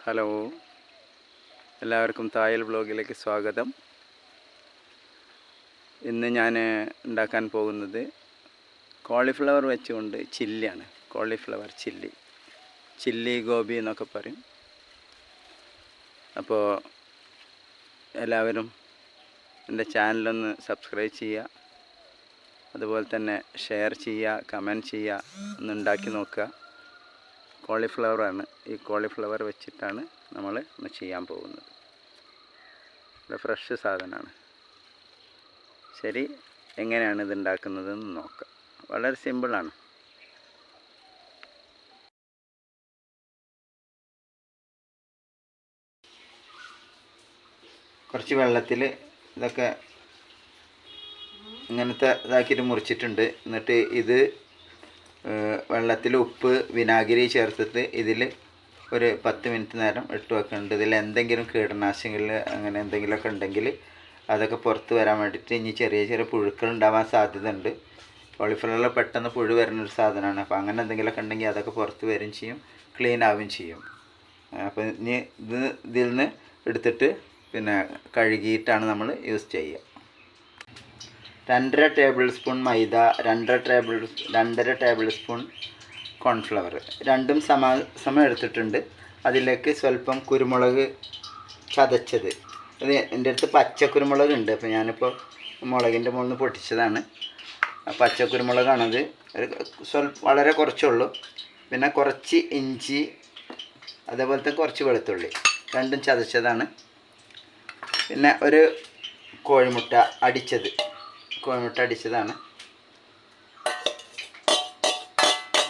Hello, എല്ലാവർക്കും തായൽ വ്ലോഗിലേക്ക് സ്വാഗതം. ഇന്ന് ഞാൻ ഉണ്ടാക്കാൻ പോകുന്നത് കോളിഫ്ലവർ വെച്ചുകൊണ്ട് ചില്ലിയാണ്. കോളിഫ്ലവർ ചില്ലി ഗോബി എന്നൊക്കെ പറയും. അപ്പോൾ എല്ലാവരും എൻ്റെ ചാനലൊന്ന് സബ്സ്ക്രൈബ് ചെയ്യുക, അതുപോലെ തന്നെ ഷെയർ ചെയ്യുക, കമൻറ്റ് ചെയ്യുക, ഒന്ന് ഉണ്ടാക്കി നോക്കുക. കോളിഫ്ലവറാണ്. ഈ കോളിഫ്ലവർ വെച്ചിട്ടാണ് നമ്മൾ ഒന്ന് ചെയ്യാൻ പോകുന്നത്. ഇത് ഫ്രഷ് സാധനമാണ്. ശരി, എങ്ങനെയാണ് ഇത് ഉണ്ടാക്കുന്നതെന്ന് നോക്കാം. വളരെ സിമ്പിളാണ്. കുറച്ച് വെള്ളത്തിൽ ഇതൊക്കെ ഇങ്ങനത്തെ ഇതാക്കിയിട്ട് മുറിച്ചിട്ടുണ്ട്. എന്നിട്ട് ഇത് വെള്ളത്തിൽ ഉപ്പ് വിനാഗിരി ചേർത്തിട്ട് ഇതിൽ ഒരു 10 മിനിറ്റ് നേരം ഇട്ട് വെക്കുന്നുണ്ട്. ഇതിൽ എന്തെങ്കിലും കീടനാശിനികൾ അങ്ങനെ എന്തെങ്കിലുമൊക്കെ ഉണ്ടെങ്കിൽ അതൊക്കെ പുറത്ത് വരാൻ വേണ്ടിയിട്ട്. ഇനി ചെറിയ ചെറിയ പുഴുക്കൾ ഉണ്ടാവാൻ സാധ്യത ഉണ്ട്. കോളിഫ്ലവറിൽ പെട്ടെന്ന് പുഴു വരുന്നൊരു സാധനമാണ്. അപ്പോൾ അങ്ങനെ എന്തെങ്കിലുമൊക്കെ ഉണ്ടെങ്കിൽ അതൊക്കെ പുറത്ത് വരും ചെയ്യും, ക്ലീൻ ആവുകയും ചെയ്യും. അപ്പോൾ ഇനി ഇതിൽ നിന്ന് എടുത്തിട്ട് പിന്നെ കഴുകിയിട്ടാണ് നമ്മൾ യൂസ് ചെയ്യുക. 2.5 ടേബിൾ സ്പൂൺ മൈദ, 2.5 ടേബിൾ സ്പൂൺ കോൺഫ്ലവർ, രണ്ടും സമം എടുത്തിട്ടുണ്ട്. അതിലേക്ക് സ്വല്പം കുരുമുളക് ചതച്ചത്. അത് എൻ്റെ അടുത്ത് പച്ചക്കുരുമുളക് ഉണ്ട്. അപ്പോൾ ഞാനിപ്പോൾ മുളകിൻ്റെ മുകളിൽ നിന്ന് പൊട്ടിച്ചതാണ്. പച്ചക്കുരുമുളകാണത്. വളരെ കുറച്ചുള്ളൂ. പിന്നെ കുറച്ച് ഇഞ്ചി, അതേപോലത്തെ കുറച്ച് വെളുത്തുള്ളി, രണ്ടും ചതച്ചതാണ്. പിന്നെ ഒരു കോഴിമുട്ട അടിച്ചതാണ്.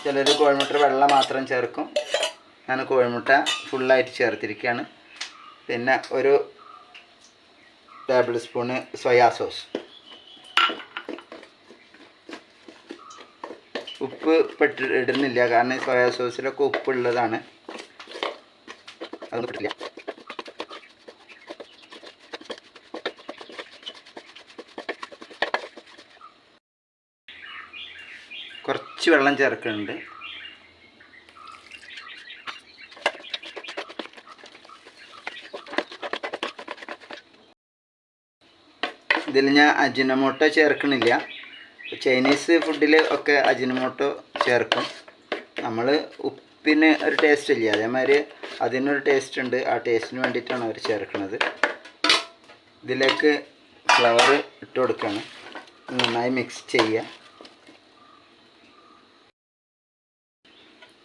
ചിലർ കോഴിമുട്ട വെള്ളം മാത്രം ചേർക്കും. ഞാൻ കോഴിമുട്ട ഫുള്ളായിട്ട് ചേർത്തിരിക്കുകയാണ്. പിന്നെ ഒരു ടേബിൾ സ്പൂണ് സോയാ സോസ്. ഉപ്പ് ഇടുന്നില്ല, കാരണം സോയാ സോസിലൊക്കെ ഉപ്പുള്ളതാണ്. അതൊന്നും ഇട്ടില്ല. കുറച്ച് വെള്ളം ചേർക്കുന്നുണ്ട്. ഇതിൽ ഞാൻ അജിനോമോട്ടോ ചേർക്കണില്ല. ചൈനീസ് ഫുഡിൽ ഒക്കെ അജിനോമോട്ടോ ചേർക്കും. നമ്മൾ ഉപ്പിന് ഒരു ടേസ്റ്റ് ഇല്ല, അതേമാതിരി അതിനൊരു ടേസ്റ്റ് ഉണ്ട്. ആ ടേസ്റ്റിന് വേണ്ടിയിട്ടാണ് അവർ ചേർക്കുന്നത്. ഇതിലേക്ക് ഫ്ലവർ ഇട്ട് കൊടുക്കുകയാണ്. നന്നായി മിക്സ് ചെയ്യുക.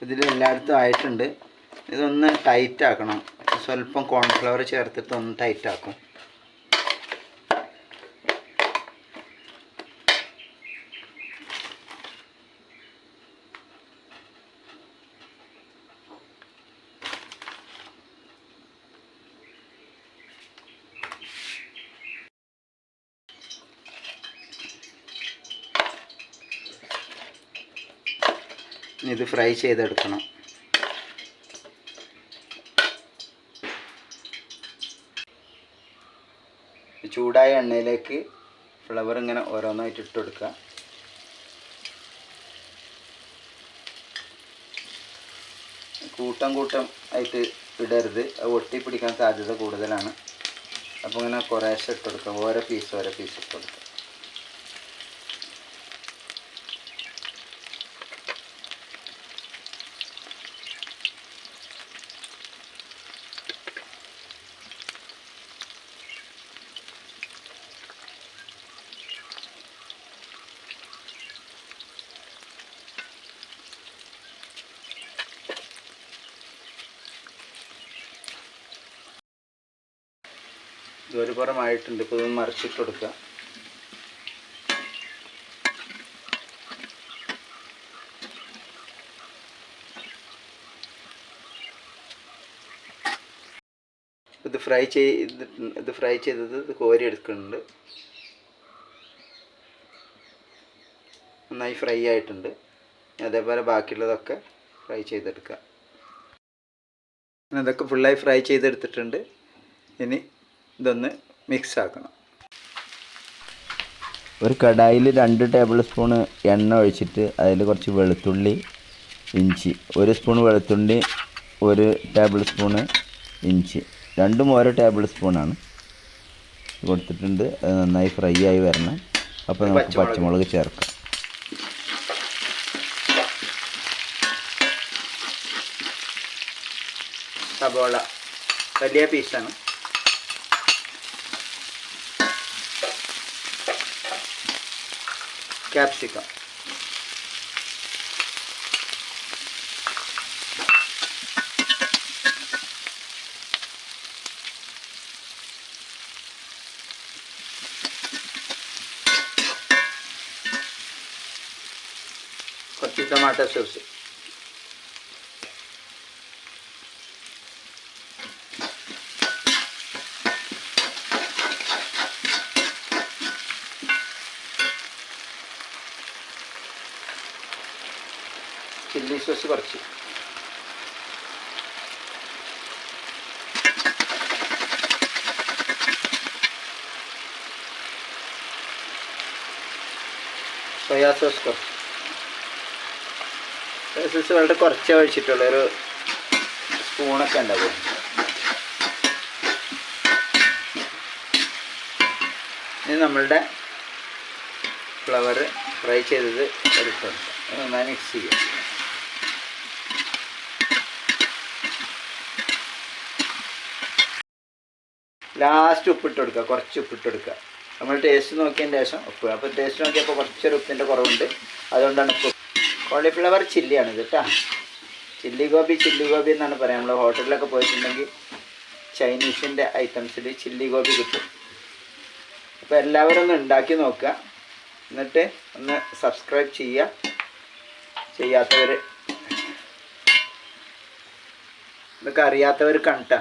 ഇതിൽ എല്ലായിടത്തും ആയിട്ടുണ്ട്. ഇതൊന്ന് ടൈറ്റ് ആക്കണം. സ്വല്പം കോൺഫ്ലവർ ചേർത്തിട്ട് ഒന്ന് ടൈറ്റ് ആക്കും. ഇത് ഫ്രൈ ചെയ്തെടുക്കണം. ചൂടായ എണ്ണയിലേക്ക് ഫ്ലവർ ഇങ്ങനെ ഓരോന്നായിട്ട് ഇട്ട് കൊടുക്കുക. കൂട്ടം ആയിട്ട് ഇടരുത്, അത് ഒട്ടിപ്പിടിക്കാൻ സാധ്യത കൂടുതലാണ്. അപ്പോൾ ഇങ്ങനെ കുറേശ്ശെ ഇട്ട് കൊടുക്കുക. ഓരോ പീസ് ഇട്ട് കൊടുക്കുക. ഇതൊരു പുറമായിട്ടുണ്ട്. ഇപ്പോൾ ഇതൊന്ന് മറിച്ചിട്ട് കൊടുക്കുക. ഇത് ഫ്രൈ ചെയ്തത് കോരി എടുക്കുന്നുണ്ട്. നന്നായി ഫ്രൈ ആയിട്ടുണ്ട്. അതേപോലെ ബാക്കിയുള്ളതൊക്കെ ഫ്രൈ ചെയ്തെടുക്കുക. ഇതൊക്കെ ഫുള്ളായി ഫ്രൈ ചെയ്തെടുത്തിട്ടുണ്ട്. ഇനി ഇതൊന്ന് മിക്സ് ആക്കണം. ഒരു കടായിൽ 2 ടേബിൾ സ്പൂണ് എണ്ണ ഒഴിച്ചിട്ട് അതിൽ കുറച്ച് വെളുത്തുള്ളി, ഇഞ്ചി, 1 സ്പൂൺ വെളുത്തുള്ളി, 1 ടേബിൾ സ്പൂണ് ഇഞ്ചി രണ്ടും ഓരോ ടേബിൾ സ്പൂണാണ് കൊടുത്തിട്ടുണ്ട്. അത് നന്നായി ഫ്രൈ ആയി വരണം. അപ്പോൾ നമുക്ക് പച്ചമുളക് ചേർക്കാം. സബോള വലിയ പീസാണ്. ക്യാപ്സിക്കം, കുറച്ച് ടൊമാറ്റോ സോസ്, ചില്ലി സോസ് കുറച്ച്, സോയാ സോസ് കുറച്ച്. സോയാ സോസ് വളരെ കുറച്ചേ ഒഴിച്ചിട്ടുള്ളൂ, ഒരു സ്പൂണൊക്കെ ഉണ്ടാവും. ഇനി നമ്മളുടെ ഫ്ലവർ ഫ്രൈ ചെയ്തത് എടുത്തുണ്ട് നന്നായി മിക്സ് ചെയ്യാം. ലാസ്റ്റ് ഉപ്പിട്ട് കൊടുക്കുക, കുറച്ച് ഉപ്പിട്ട് കൊടുക്കുക. നമ്മൾ ടേസ്റ്റ് നോക്കിയതിന് ശേഷം ഉപ്പ്. അപ്പോൾ ടേസ്റ്റ് നോക്കിയപ്പോൾ കുറച്ചൊരു ഉപ്പിൻ്റെ കുറവുണ്ട്, അതുകൊണ്ടാണ് ഉപ്പ്. കോളിഫ്ലവർ ചില്ലിയാണ് ഇത് കേട്ടോ. ചില്ലി ഗോബി എന്നാണ് പറയുക. നമ്മൾ ഹോട്ടലിലൊക്കെ പോയിട്ടുണ്ടെങ്കിൽ ചൈനീസിൻ്റെ ഐറ്റംസിൽ ചില്ലി ഗോബി കിട്ടും. അപ്പോൾ എല്ലാവരും ഒന്ന് ഉണ്ടാക്കി നോക്കുക. എന്നിട്ട് ഒന്ന് സബ്സ്ക്രൈബ് ചെയ്യുക. ചെയ്യാത്തവർ, ഇതൊക്കെ അറിയാത്തവർ കണ്ടാ